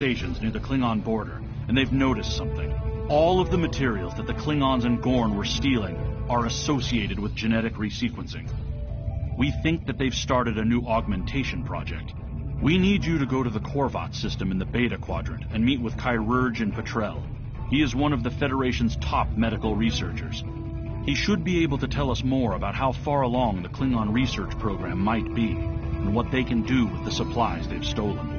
stations near the Klingon border, and they've noticed something. All of the materials that the Klingons and Gorn were stealing are associated with genetic resequencing. We think that they've started a new augmentation project. We need you to go to the Korvat system in the Beta Quadrant and meet with Chirurgeon Petrel. He is one of the Federation's top medical researchers. He should be able to tell us more about how far along the Klingon research program might be, and what they can do with the supplies they've stolen.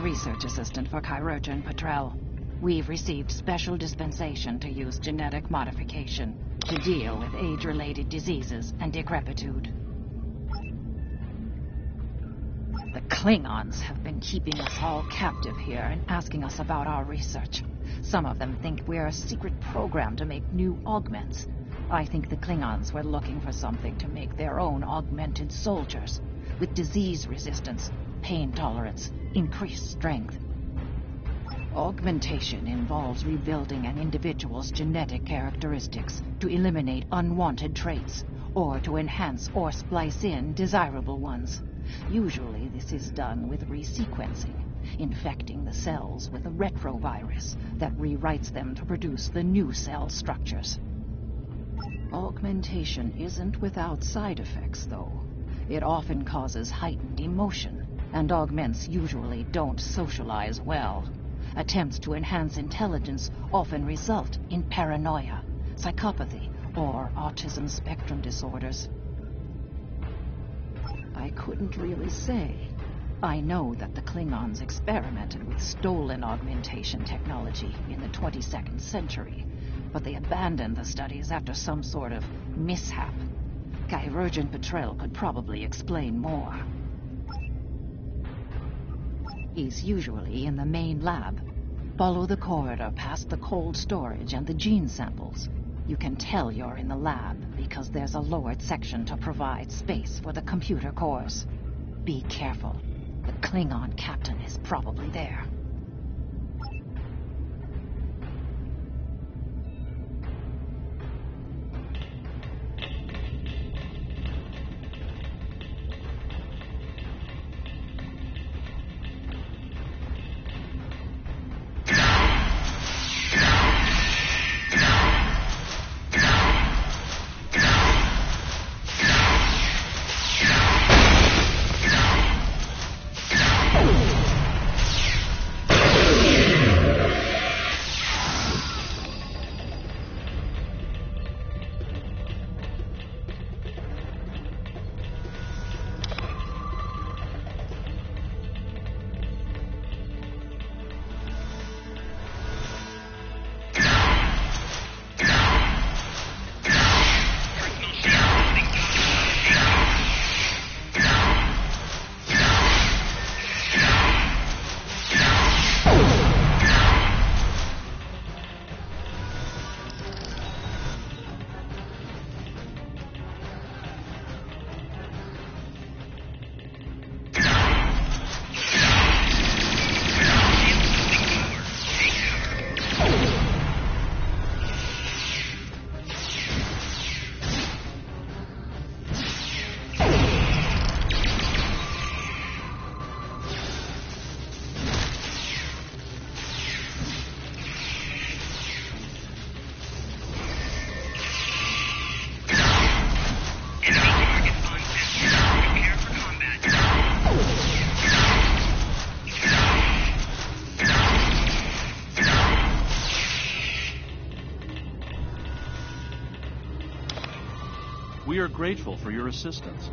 research assistant for Chirurgeon Patrell. We've received special dispensation to use genetic modification to deal with age-related diseases and decrepitude. The Klingons have been keeping us all captive here and asking us about our research. Some of them think we're a secret program to make new augments. I think the Klingons were looking for something to make their own augmented soldiers, with disease resistance, pain tolerance, increased strength. Augmentation involves rebuilding an individual's genetic characteristics to eliminate unwanted traits, or to enhance or splice in desirable ones. Usually this is done with resequencing, infecting the cells with a retrovirus that rewrites them to produce the new cell structures. Augmentation isn't without side effects, though. It often causes heightened emotion, and augments usually don't socialize well. Attempts to enhance intelligence often result in paranoia, psychopathy, or autism spectrum disorders. I couldn't really say. I know that the Klingons experimented with stolen augmentation technology in the 22nd century, but they abandoned the studies after some sort of mishap. Chirurgeon Patrell could probably explain more. He's usually in the main lab. Follow the corridor past the cold storage and the gene samples. You can tell you're in the lab because there's a lowered section to provide space for the computer cores. Be careful. The Klingon captain is probably there. We are grateful for your assistance.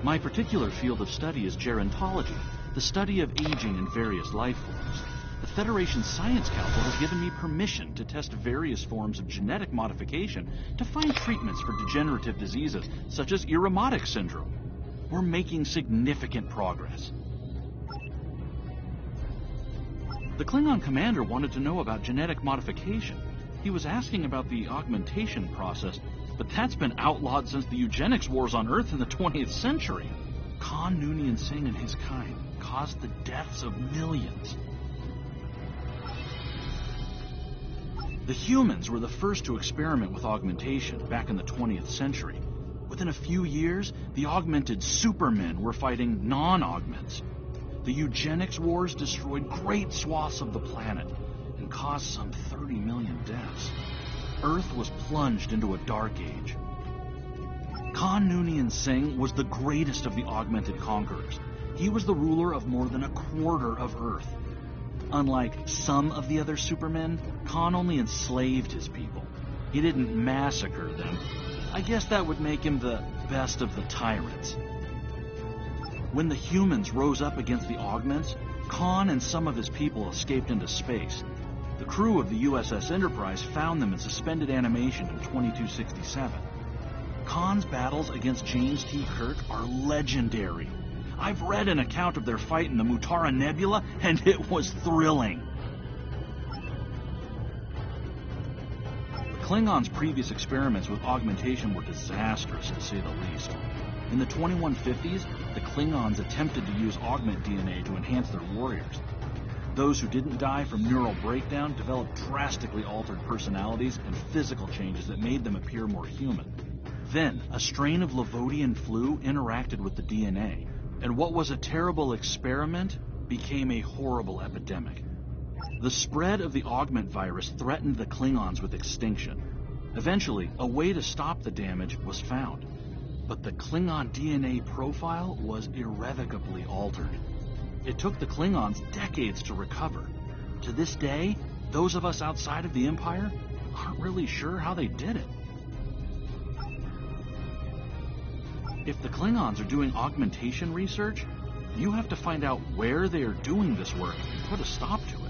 My particular field of study is gerontology, the study of aging in various life forms. The Federation Science Council has given me permission to test various forms of genetic modification to find treatments for degenerative diseases such as Irumodic syndrome. We're making significant progress. The Klingon commander wanted to know about genetic modification. He was asking about the augmentation process, but that's been outlawed since the eugenics wars on Earth in the 20th century. Khan Noonien Singh and his kind caused the deaths of millions. The humans were the first to experiment with augmentation back in the 20th century. Within a few years, the augmented supermen were fighting non-augments. The eugenics wars destroyed great swaths of the planet and caused some 30 million deaths. Earth was plunged into a dark age. Khan Noonien Singh was the greatest of the augmented conquerors. He was the ruler of more than a quarter of Earth. Unlike some of the other supermen, Khan only enslaved his people. He didn't massacre them. I guess that would make him the best of the tyrants. When the humans rose up against the augments, Khan and some of his people escaped into space. The crew of the USS Enterprise found them in suspended animation in 2267. Khan's battles against James T. Kirk are legendary. I've read an account of their fight in the Mutara Nebula, and it was thrilling. The Klingons' previous experiments with augmentation were disastrous, to say the least. In the 2150s, the Klingons attempted to use augment DNA to enhance their warriors. Those who didn't die from neural breakdown developed drastically altered personalities and physical changes that made them appear more human. Then, a strain of Lavodian flu interacted with the DNA, and what was a terrible experiment became a horrible epidemic. The spread of the augment virus threatened the Klingons with extinction. Eventually, a way to stop the damage was found. But the Klingon DNA profile was irrevocably altered. It took the Klingons decades to recover. To this day, those of us outside of the Empire aren't really sure how they did it. If the Klingons are doing augmentation research, you have to find out where they are doing this work and put a stop to it.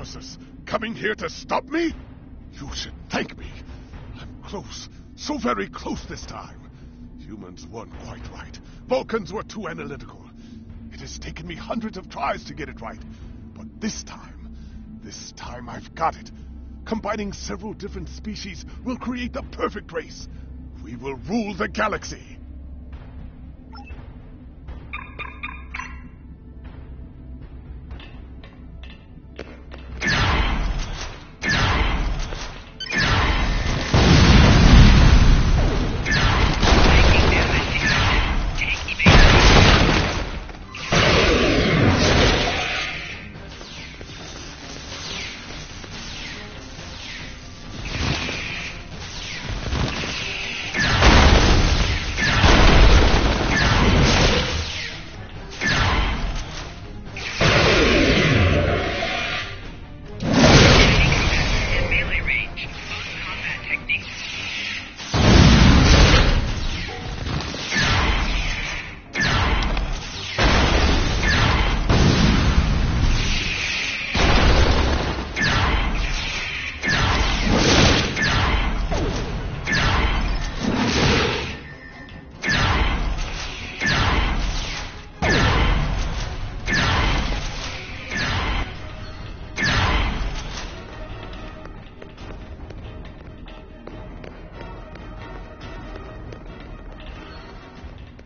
officers coming here to stop me? You should thank me. I'm close, so very close this time. Humans weren't quite right. Vulcans were too analytical. It has taken me hundreds of tries to get it right. But this time I've got it. Combining several different species will create the perfect race. We will rule the galaxy.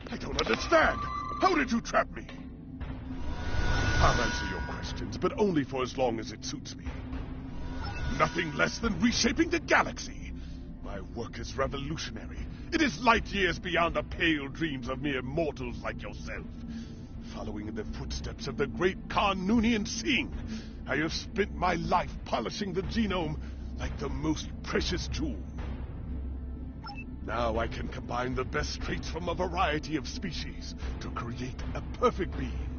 I don't understand. How did you trap me? I'll answer your questions, but only for as long as it suits me. Nothing less than reshaping the galaxy. My work is revolutionary. It is light years beyond the pale dreams of mere mortals like yourself. Following in the footsteps of the great Khan Noonien Singh, I have spent my life polishing the genome like the most precious jewel. Now I can combine the best traits from a variety of species to create a perfect being.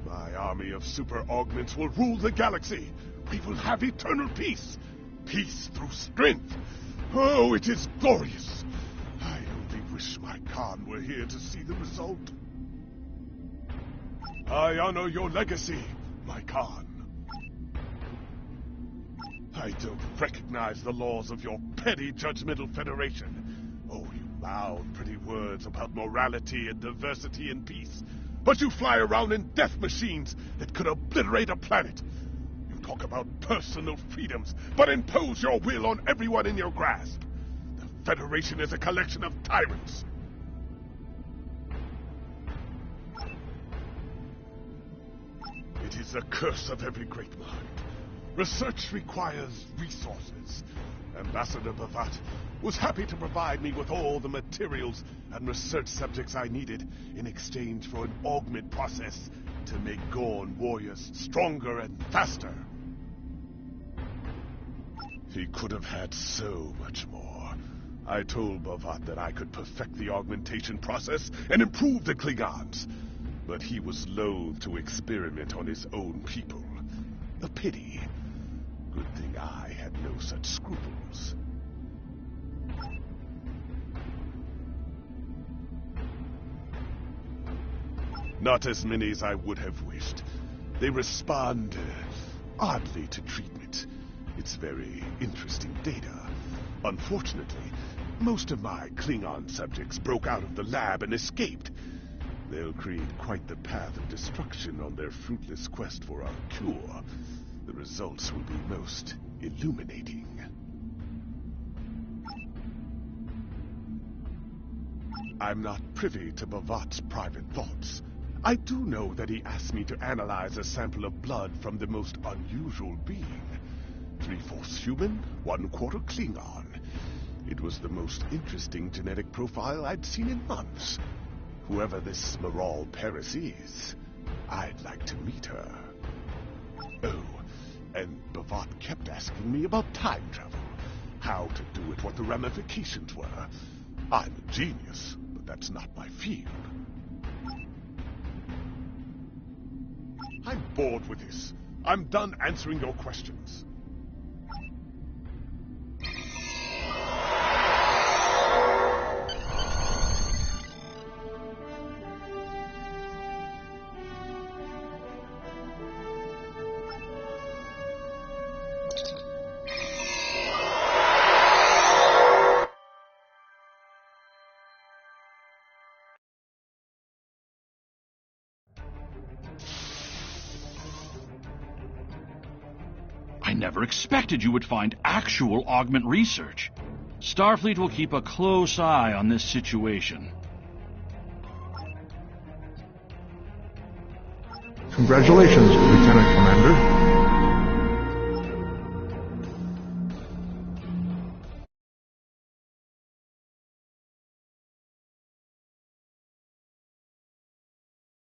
My army of super augments will rule the galaxy. We will have eternal peace. Peace through strength. Oh, it is glorious. I only wish my Khan were here to see the result. I honor your legacy, my Khan. I don't recognize the laws of your petty judgmental federation. Oh, you mouth pretty words about morality and diversity and peace. But you fly around in death machines that could obliterate a planet. You talk about personal freedoms, but impose your will on everyone in your grasp. The Federation is a collection of tyrants. It is a curse of every great mind. Research requires resources. Ambassador Bavat was happy to provide me with all the materials and research subjects I needed in exchange for an augment process to make Gorn warriors stronger and faster. He could have had so much more. I told Bavat that I could perfect the augmentation process and improve the Klingons, but he was loath to experiment on his own people. A pity. Good thing I had no such scruples. Not as many as I would have wished. They respond oddly to treatment. It's very interesting data. Unfortunately, most of my Klingon subjects broke out of the lab and escaped. They'll create quite the path of destruction on their fruitless quest for a cure. The results will be most illuminating. I'm not privy to Bavat's private thoughts. I do know that he asked me to analyze a sample of blood from the most unusual being. 3/4 human, 1/4 Klingon. It was the most interesting genetic profile I'd seen in months. Whoever this Maral Paris is, I'd like to meet her. Oh, and Bavat kept asking me about time travel. How to do it, what the ramifications were. I'm a genius, but that's not my field. I'm bored with this. I'm done answering your questions. I never expected you would find actual augment research. Starfleet will keep a close eye on this situation. Congratulations, Lieutenant Commander.